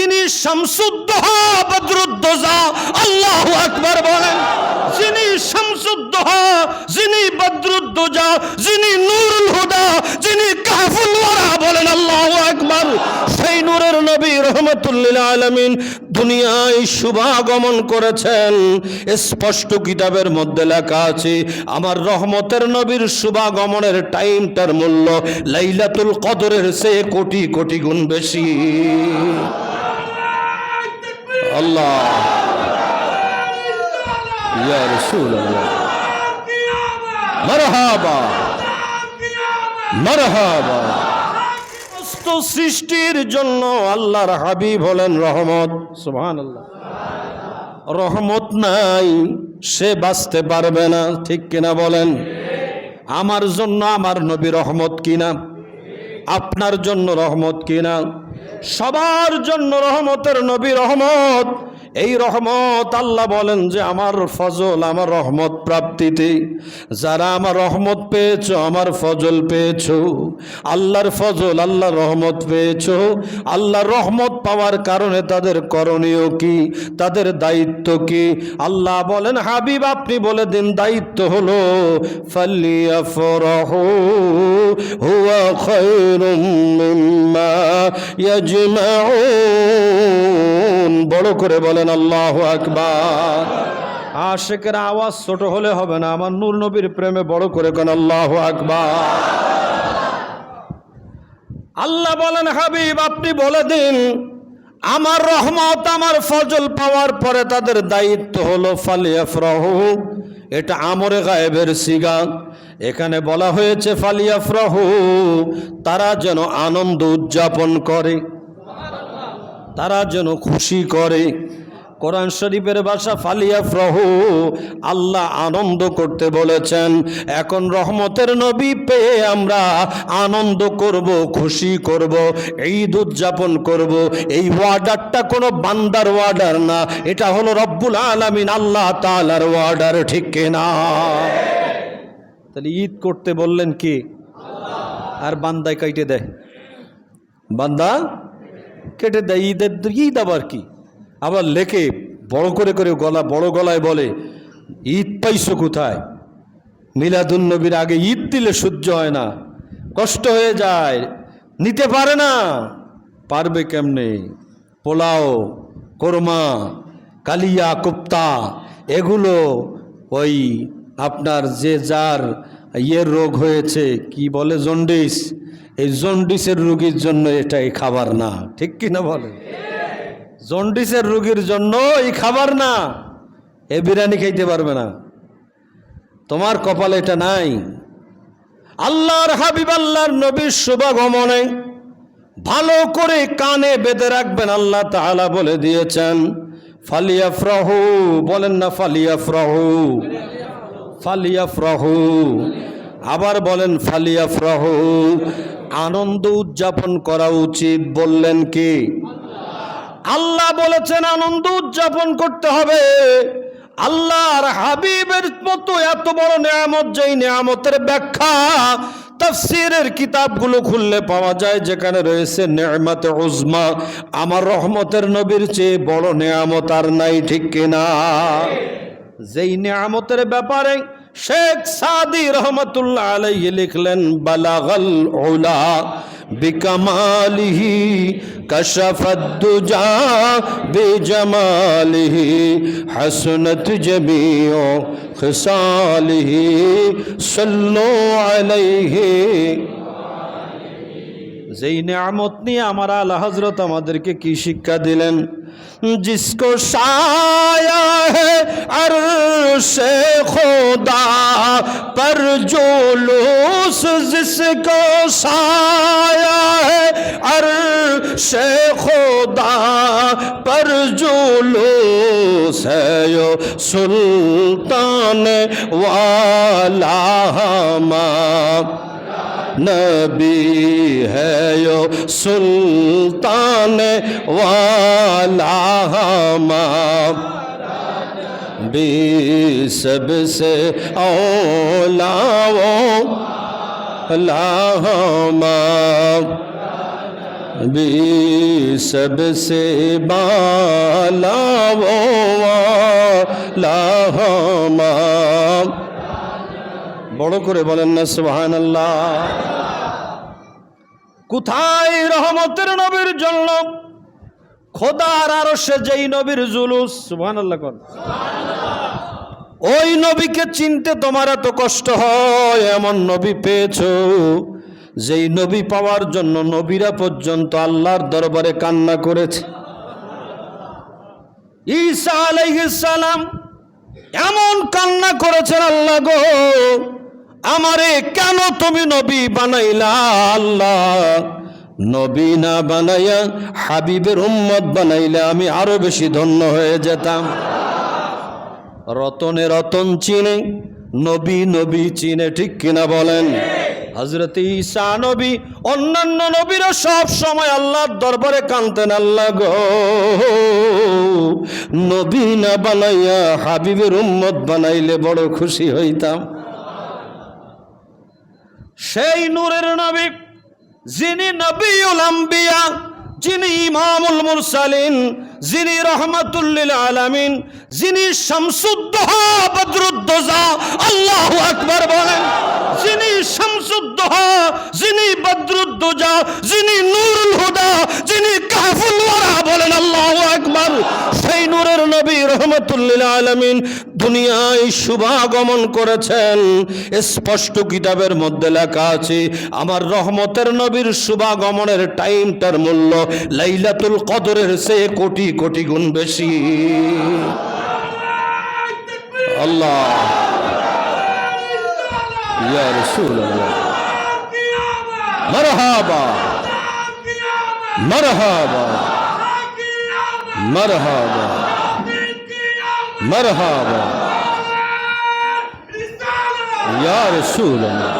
যিনি শামসুদ্দোহা বদরুদ্দোজা, আল্লাহু আকবার বলেন। যিনি শামসুদ্দোহা, যিনি বদরুদ্দোজা, যিনি নূরুল হুদা, যিনি কাহফুল ওয়ারা, বলেন আল্লাহু আকবার। সেই নূরের নবী রহমাতুল লিল আলামিন দুনিয়ায় শুভাগমন করেছেন। স্পষ্ট কিতাবের মধ্যে লেখা আছে, আমার রহমতের নবীর শুভাগমনের টাইমটার মূল্য লাইলাতুল কদরের চেয়ে কোটি কোটি গুণ বেশি। আল্লাহ ইয়া রাসূলুল্লাহ, মারহাবা মারহাবা। সমস্ত সৃষ্টির জন্য আল্লাহর হাবিব হলেন রহমত। সুবহানাল্লাহ। রহমত নাই সে বাঁচতে পারবে না, ঠিক কিনা বলেন? আমার জন্য আমার নবী রহমত কিনা? আপনার জন্য রহমত কিনা? সবার জন্য রহমতের নবী রহমত। এই রহমত আল্লাহ বলেন যে আমার ফজল, আমার রহমত প্রাপ্তিতে যারা আমার রহমত পেয়েছো, আমার ফজল পেয়েছো। আল্লাহর ফজল, আল্লাহর রহমত পেয়েছো। আল্লাহর রহমত পাওয়ার কারণে তাদের করণীয় কি, তাদের দায়িত্ব কি? আল্লাহ বলেন, হাবিব আপনি বলে দিন, দায়িত্ব হলো ফালিয়াফরাহু হুয়া খায়রুম মিম্মা ইয়াজমাউন। বড় করে বলেন আল্লাহু আকবার। আশিকের আওয়াজ ছোট হলে হবে না, আমার নূর নবীর প্রেমে বড় করে কোন আল্লাহু আকবার। আল্লাহ বলেন, হাবিব আপনি বলে দিন আমার রহমত, আমার ফজল পাওয়ার পরে তাদের দায়িত্ব হলো ফালিয়াফরাহু। এটা আমরে গায়েবের সিগা। এখানে বলা হয়েছে ফালিয়াফরাহু, তারা যেন আনন্দ উদযাপন করে, তারা যেন খুশি করে। কোরআন শরীফের ভাষা ফালিয়াফরাহু, আল্লাহ আনন্দ করতে বলেছেন। এখন রহমতের নবী পেয়ে আমরা আনন্দ করব, খুশি করব, ঈদ উদযাপন করব। এই ওয়ার্ডারটা কোনো বান্দার ওয়ার্ডার না, এটা হলো রব্বুল আলামিন আল্লাহ তাআলার ওয়ার্ডার, ঠিক কিনা? তাহলে ঈদ করতে বললেন কি? আর বান্দায় কাইটে দেয়, বান্দা কেটে দেয়। ঈদের ঈদ আবার কি? আবার লেখে বড় করে করে বড় গলায় বলে ঈদ পাইছো কোথায়? মিলাদুন নবীর আগে ঈদ দিলে সহ্য হয় না, কষ্ট হয়ে যায়, নিতে পারে না। পারবে কেমনে? পোলাও, কোরমা, কালিয়া, কোপ্তা, এগুলো ওই আপনার যে যার ইয়ের রোগ হয়েছে, কি বলে জন্ডিস, এই জন্ডিসের রোগীর জন্য এটাই খাবার না, ঠিক কিনা বলে? জন্ডিসের রোগীর জন্য এই খাবার না। এ বিরিয়ানি খাইতে পারবে না, তোমার কপালে এটা নাই। আল্লাহর হাবিব আল্লাহর নবীর শুভাগমনে ভালো করে কানে বেঁধে রাখবেন। আল্লাহ তাআলা বলে দিয়েছেন ফালিয়াফরাহু, বলেন না ফালিয়াফরাহু, ফালিয়াফরাহু। আবার বলেন ফালিয়াফরাহু। আনন্দ উদযাপন করা উচিত, বললেন কি? আল্লাহ বলেছেন আনন্দ উদযাপন করতে হবে। আল্লাহর হাবিবের মতো এত বড় নেয়ামত, যেই নেয়ামতের ব্যাখ্যা তাফসীরের কিতাবগুলো খুললে পাওয়া যায়, যেখানে রয়েছে নেয়ামতে উজমা। আমার রহমতের নবীর চেয়ে বড় নেয়ামত আর নাই, ঠিক কিনা? যেই নেয়ামতের ব্যাপারে শেখ সাদি রহমতুল্লাহ আলাইহি লিখলেন বালাগাল উলা বিকামালিহি কাশাফাদ দুজা বিজামালিহি হাসনাত জামিউ খিসালিহি সাল্লু আলাইহি। যেই নেয়ামত নিয়ে আমার আলা হযরত আমাদেরকে কি শিক্ষা দিলেন? जिसको साया है अर्शे खुदा पर जुलूस, जिसको साया है अर्शे खुदा पर जुलूस है यो सुल्तान वाला हमा नबी है यो सुल्तान वाला भी सबसे औला वो लामा भी सबसे बाला वो वाला हमाम। বড় করে বলেন না সুবহানাল্লাহ। কোথায় রহমতের নবীর জন্য খোদার আরশে যেই নবীর জুলুস, সুবহানাল্লাহ কোন, ওই নবীকে চিনতে তোমার এত কষ্ট হয়, এমন নবী পেয়েছো যেই নবী পাওয়ার জন্য নবীরা পর্যন্ত আল্লাহর দরবারে কান্না করেছে। ঈসা আলাইহিস সালাম এমন কান্না করেছেন, আল্লাহ গো আমারে কেন তুমি নবী বানাইলা আল্লাহ, নবী না বানাইয়া হাবিবের উম্মত বানাইলে আমি আরো বেশি ধন্য হয়ে যেতাম। রতনে রতন চিনে, নবী নবী চিনে, ঠিক কিনা বলেন? হযরত ঈসা নবী অন্যান্য নবীরা সব সময় আল্লাহর দরবারে কাঁদতেন, আল্লাহ গো নবী না বানাইয়া হাবিবের উম্মত বানাইলে বড় খুশি হইতাম। সেই নূরের নবী যিনি নবিউল আম্বিয়া, যিনি ইমামুল মুরসালিন, যিনি রহমাতুল লিল আলামিন, যিনি শামসুদ্দোহা বদরুদ্দোজা, আল্লাহু আকবার বলেন। যিনি শামসুদ্দোহা, যিনি বদরুদ্দোজা, যিনি নূরুল হুদা, যিনি কাহফুল ওয়ারা, বলেন আল্লাহু আকবার। সেই নূরের নবী রহমাতুল লিল আলামিন দুনিয়ায় শুভাগমন করেছেন। স্পষ্ট কিতাবের মধ্যে লেখা আছে, আমার রহমতের নবীর শুভাগমনের টাইমটার মূল্য লাইলাতুল কদরের চেয়ে কোটি কোটি গুণ বেশি। আল্লাহ ইয়া রাসূলুল্লাহ, মারহাবা মারহাবা মারহাবা মারহাবা ইয়া রাসূলুল্লাহ।